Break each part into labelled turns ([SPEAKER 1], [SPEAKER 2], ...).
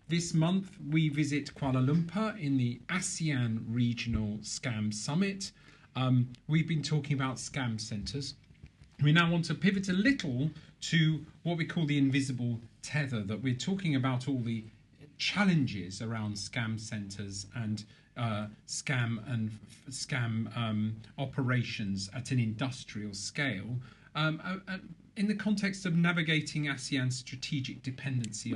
[SPEAKER 1] This month we visit Kuala Lumpur in the ASEAN Regional Scam Summit. We've been talking about scam centres. We now want to pivot a little to what we call the invisible tether, that we're talking about all the challenges around scam centres and scam operations at an industrial scale, in the context of navigating ASEAN's strategic dependency.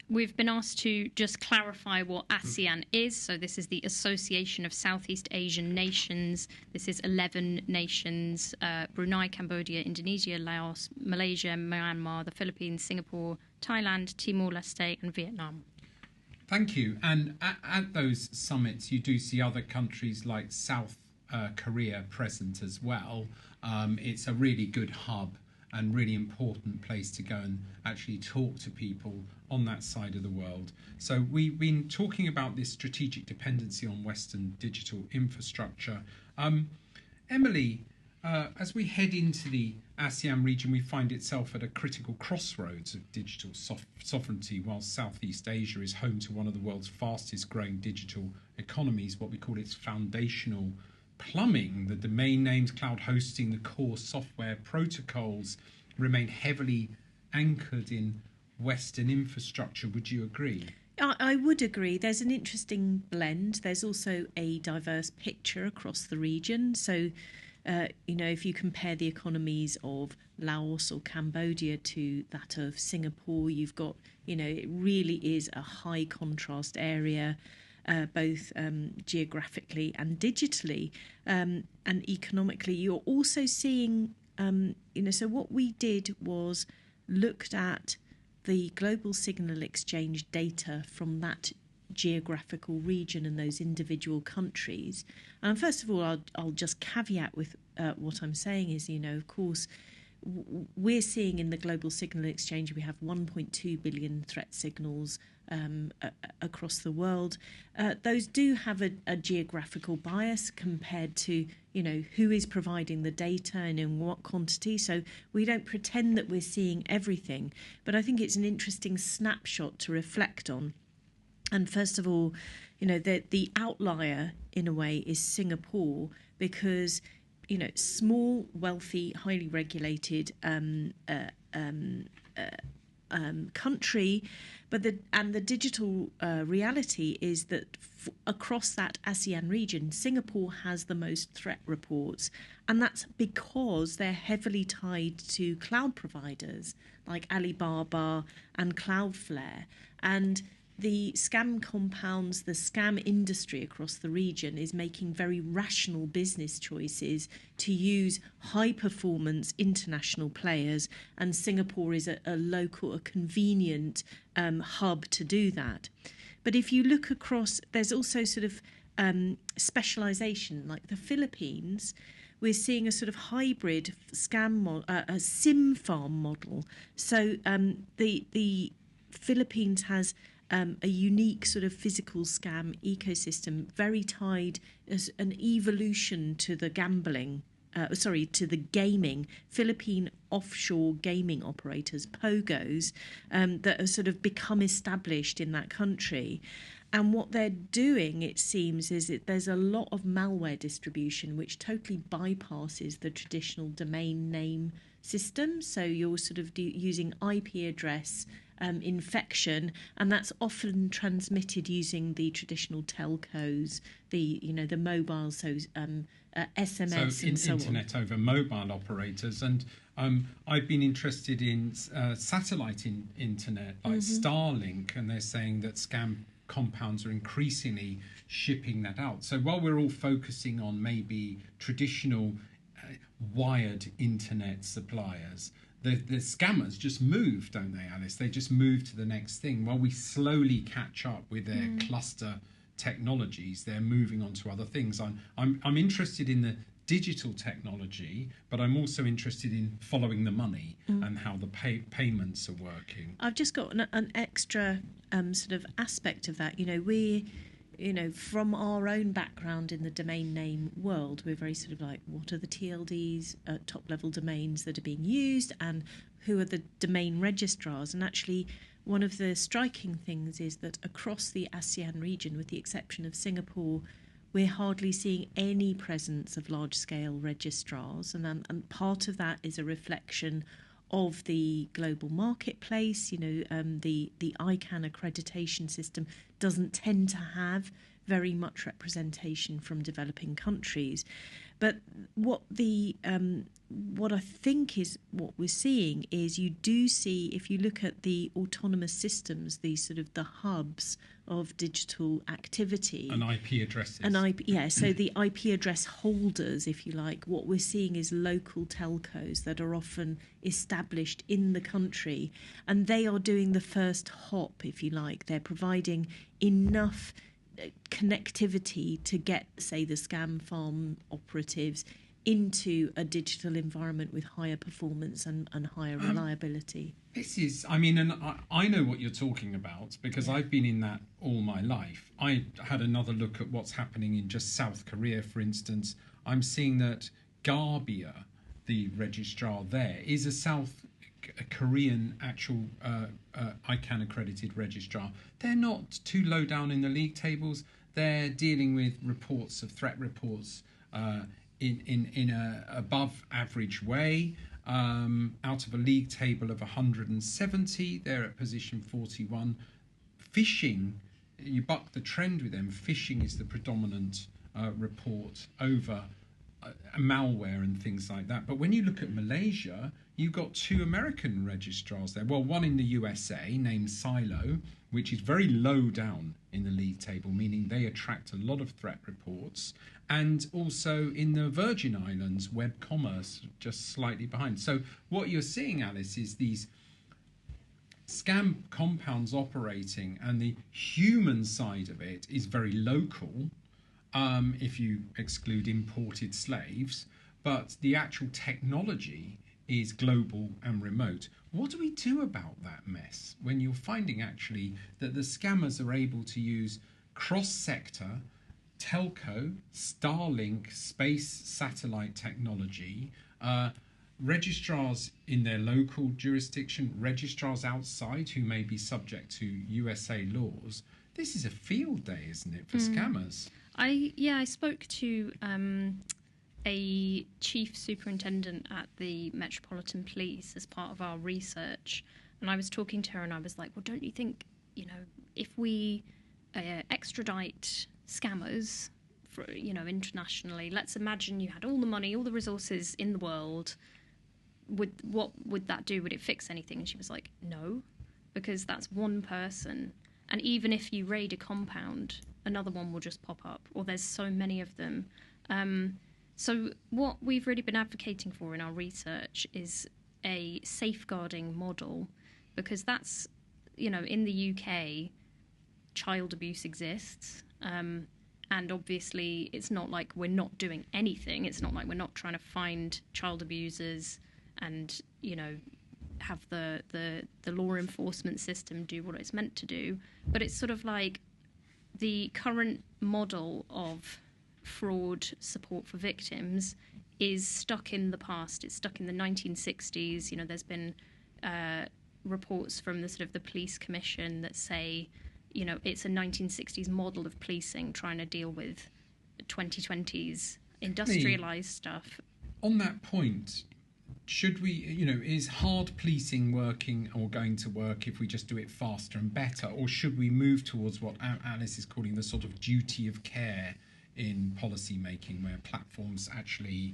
[SPEAKER 2] We've been asked to just clarify what ASEAN is. So this is the Association of Southeast Asian Nations. This is 11 nations: Brunei, Cambodia, Indonesia, Laos, Malaysia, Myanmar, the Philippines, Singapore, Thailand, Timor-Leste, and Vietnam.
[SPEAKER 1] Thank you. And at those summits, you do see other countries like South Korea present as well. It's a really good hub and really important place to go and actually talk to people on that side of the world. So we've been talking about this strategic dependency on Western digital infrastructure. Emily, as we head into the ASEAN region, we find itself at a critical crossroads of digital sovereignty. While Southeast Asia is home to one of the world's fastest growing digital economies, what we call its foundational plumbing, the domain names, cloud hosting, the core software protocols remain heavily anchored in Western infrastructure. Would you agree?
[SPEAKER 3] I would agree. There's an interesting blend. There's also a diverse picture across the region. So, if you compare the economies of Laos or Cambodia to that of Singapore, you've got, it really is a high contrast area. Both geographically and digitally, and economically. You're also seeing, so what we did was looked at the global signal exchange data from that geographical region and those individual countries. And first of all, I'll just caveat with what I'm saying is, of course, we're seeing in the global signal exchange, we have 1.2 billion threat signals across the world. Those do have a geographical bias compared to, who is providing the data and in what quantity. So we don't pretend that we're seeing everything. But I think it's an interesting snapshot to reflect on. And first of all, the outlier in a way is Singapore, because small, wealthy, highly regulated country, but the digital reality is that across that ASEAN region, Singapore has the most threat reports, and that's because they're heavily tied to cloud providers like Alibaba and Cloudflare, and the scam compounds, the scam industry across the region is making very rational business choices to use high-performance international players, and Singapore is a convenient hub to do that. But if you look across, there's also sort of specialisation, like the Philippines. We're seeing a sort of hybrid a SIM farm model. So the Philippines has a unique sort of physical scam ecosystem, very tied as an evolution to the to the gaming, Philippine offshore gaming operators, POGOs, that have sort of become established in that country. And what they're doing, it seems, is that there's a lot of malware distribution which totally bypasses the traditional domain name system. So you're sort of using IP address infection, and that's often transmitted using the traditional telcos, the mobile, so SMS,
[SPEAKER 1] so
[SPEAKER 3] and so on.
[SPEAKER 1] Internet over mobile operators. And I've been interested in satellite internet, like Starlink, and they're saying that scam compounds are increasingly shipping that out. So while we're all focusing on maybe traditional wired internet suppliers, the scammers just move, don't they, Alice? They just move to the next thing. While we slowly catch up with their cluster technologies, they're moving on to other things. I'm interested in the digital technology, but I'm also interested in following the money and how the payments are working.
[SPEAKER 3] I've just got an extra sort of aspect of that. From our own background in the domain name world, we're very sort of like, what are the TLDs, top level domains that are being used, and who are the domain registrars? And actually, one of the striking things is that across the ASEAN region, with the exception of Singapore, we're hardly seeing any presence of large-scale registrars, and part of that is a reflection of the global marketplace. The ICANN accreditation system doesn't tend to have very much representation from developing countries. But what I think is what we're seeing is you do see, if you look at the autonomous systems, these sort of the hubs of digital activity.
[SPEAKER 1] And IP addresses.
[SPEAKER 3] So the IP address holders, if you like, what we're seeing is local telcos that are often established in the country, and they are doing the first hop, if you like. They're providing enough connectivity to get, say, the scam farm operatives into a digital environment with higher performance and higher reliability.
[SPEAKER 1] This is, and I know what you're talking about because I've been in that all my life. I had another look at what's happening in just South Korea, for instance. I'm seeing that Garbia, the registrar there, is a South Korean actual ICANN accredited registrar. They're not too low down in the league tables. They're dealing with reports of threat reports in a above average way. Out of a league table of 170, they're at position 41. Phishing, you buck the trend with them. Phishing is the predominant report over malware and things like that. But when you look at Malaysia, you've got two American registrars there. Well, one in the USA named Silo, which is very low down in the league table, meaning they attract a lot of threat reports. And also in the Virgin Islands, web commerce, just slightly behind. So what you're seeing, Alice, is these scam compounds operating, and the human side of it is very local, if you exclude imported slaves, but the actual technology is global and remote. What do we do about that mess when you're finding actually that the scammers are able to use cross-sector, telco, Starlink, space satellite technology, registrars in their local jurisdiction, registrars outside who may be subject to USA laws? This is a field day, isn't it, for scammers?
[SPEAKER 2] I spoke to a chief superintendent at the Metropolitan Police as part of our research, and I was talking to her and I was like, well, don't you think, if we extradite scammers for, internationally, let's imagine you had all the money, all the resources in the world, what would that do? Would it fix anything? And she was like, no, because that's one person, and even if you raid a compound, another one will just pop up, or there's so many of them. So what we've really been advocating for in our research is a safeguarding model, because that's, in the UK, child abuse exists. And obviously it's not like we're not doing anything. It's not like we're not trying to find child abusers and, have the law enforcement system do what it's meant to do. But it's sort of like the current model of fraud support for victims is stuck in the past. It's stuck in the 1960s. There's been reports from the sort of the police commission that say, it's a 1960s model of policing trying to deal with 2020s industrialized stuff.
[SPEAKER 1] On that point, should we, is hard policing working or going to work if we just do it faster and better, or should we move towards what Alice is calling the sort of duty of care in policy making, where platforms actually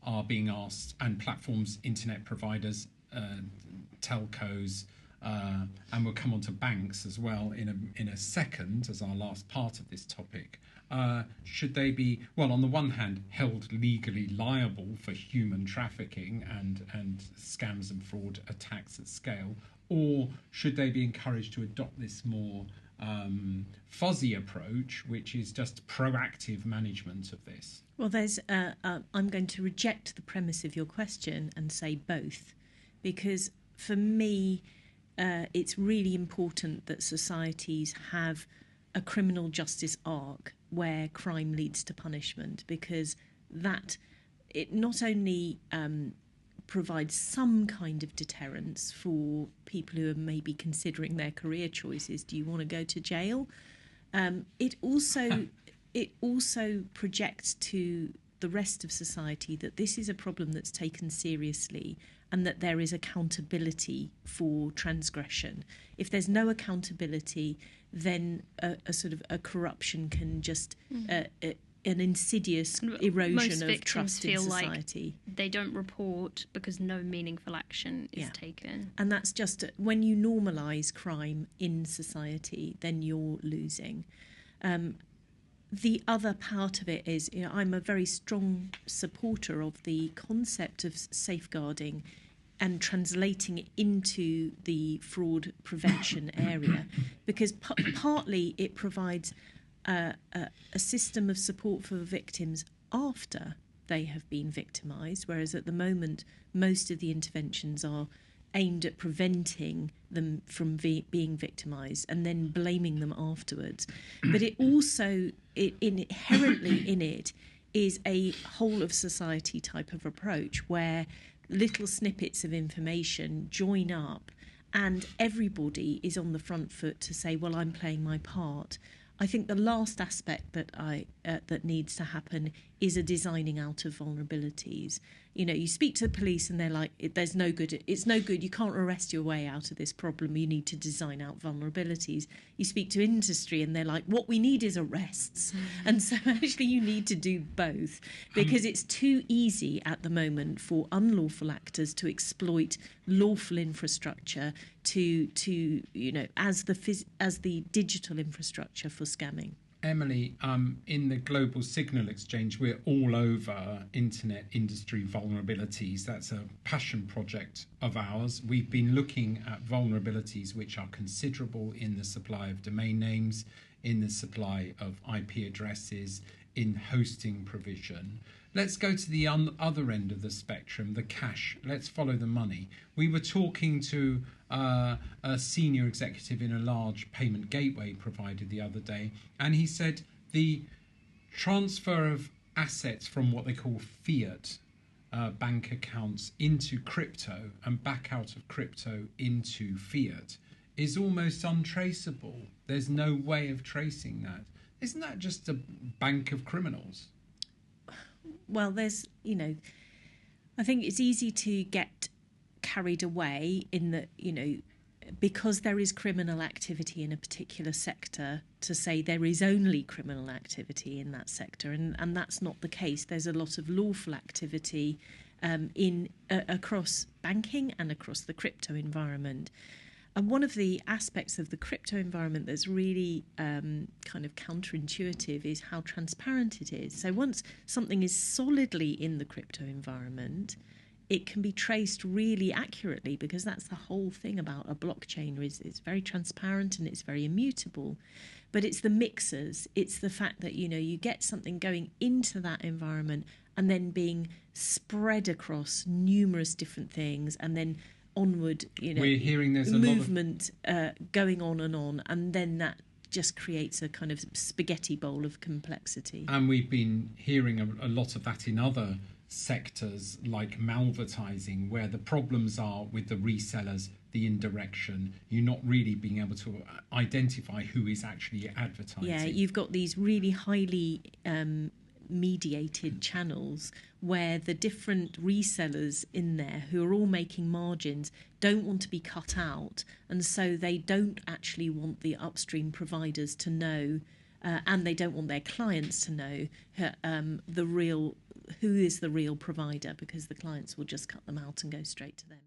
[SPEAKER 1] are being asked, and platforms, internet providers, telcos, and we'll come on to banks as well in a second as our last part of this topic. Should they be, well, on the one hand, held legally liable for human trafficking and scams and fraud attacks at scale, or should they be encouraged to adopt this more fuzzy approach, which is just proactive management of this?
[SPEAKER 3] Well, I'm going to reject the premise of your question and say both, because for me, it's really important that societies have a criminal justice arc where crime leads to punishment, because that it not only provides some kind of deterrence for people who are maybe considering their career choices. Do you want to go to jail? It also projects to the rest of society that this is a problem that's taken seriously and that there is accountability for transgression. If there's no accountability, then a sort of a corruption can just an insidious erosion of trust in society.
[SPEAKER 2] Like they don't report because no meaningful action is taken.
[SPEAKER 3] And that's just when you normalise crime in society, then you're losing. The other part of it is, I'm a very strong supporter of the concept of safeguarding and translating it into the fraud prevention area, because partly it provides a system of support for victims after they have been victimised, whereas at the moment most of the interventions are aimed at preventing them from being victimised and then blaming them afterwards. But it also, inherently in it, is a whole of society type of approach where little snippets of information join up and everybody is on the front foot to say, well, I'm playing my part. I think the last aspect that needs to happen is a designing out of vulnerabilities. You speak to the police and they're like, "There's no good. It's no good. You can't arrest your way out of this problem. You need to design out vulnerabilities." You speak to industry and they're like, "What we need is arrests." And so actually you need to do both, because it's too easy at the moment for unlawful actors to exploit lawful infrastructure as the digital infrastructure for scamming.
[SPEAKER 1] Emily, in the Global Signal Exchange, we're all over internet industry vulnerabilities. That's a passion project of ours. We've been looking at vulnerabilities which are considerable in the supply of domain names, in the supply of IP addresses, in hosting provision. Let's go to the other end of the spectrum, the cash. Let's follow the money. We were talking to a senior executive in a large payment gateway provider the other day, and he said the transfer of assets from what they call fiat bank accounts into crypto and back out of crypto into fiat is almost untraceable. There's no way of tracing that. Isn't that just a bank of criminals?
[SPEAKER 3] Well, there's, I think it's easy to get carried away in that, because there is criminal activity in a particular sector, to say there is only criminal activity in that sector. And that's not the case. There's a lot of lawful activity across banking and across the crypto environment. And one of the aspects of the crypto environment that's really kind of counterintuitive is how transparent it is. So once something is solidly in the crypto environment, it can be traced really accurately, because that's the whole thing about a blockchain is it's very transparent and it's very immutable. But it's the mixers, it's the fact that, you get something going into that environment and then being spread across numerous different things, and then onward,
[SPEAKER 1] we're hearing there's
[SPEAKER 3] movement going on, and then that just creates a kind of spaghetti bowl of complexity.
[SPEAKER 1] And we've been hearing a lot of that in other sectors like malvertising, where the problems are with the resellers, the indirection, you're not really being able to identify who is actually advertising.
[SPEAKER 3] Yeah, you've got these really highly mediated channels where the different resellers in there, who are all making margins, don't want to be cut out, and so they don't actually want the upstream providers to know, and they don't want their clients to know who is the real provider, because the clients will just cut them out and go straight to them.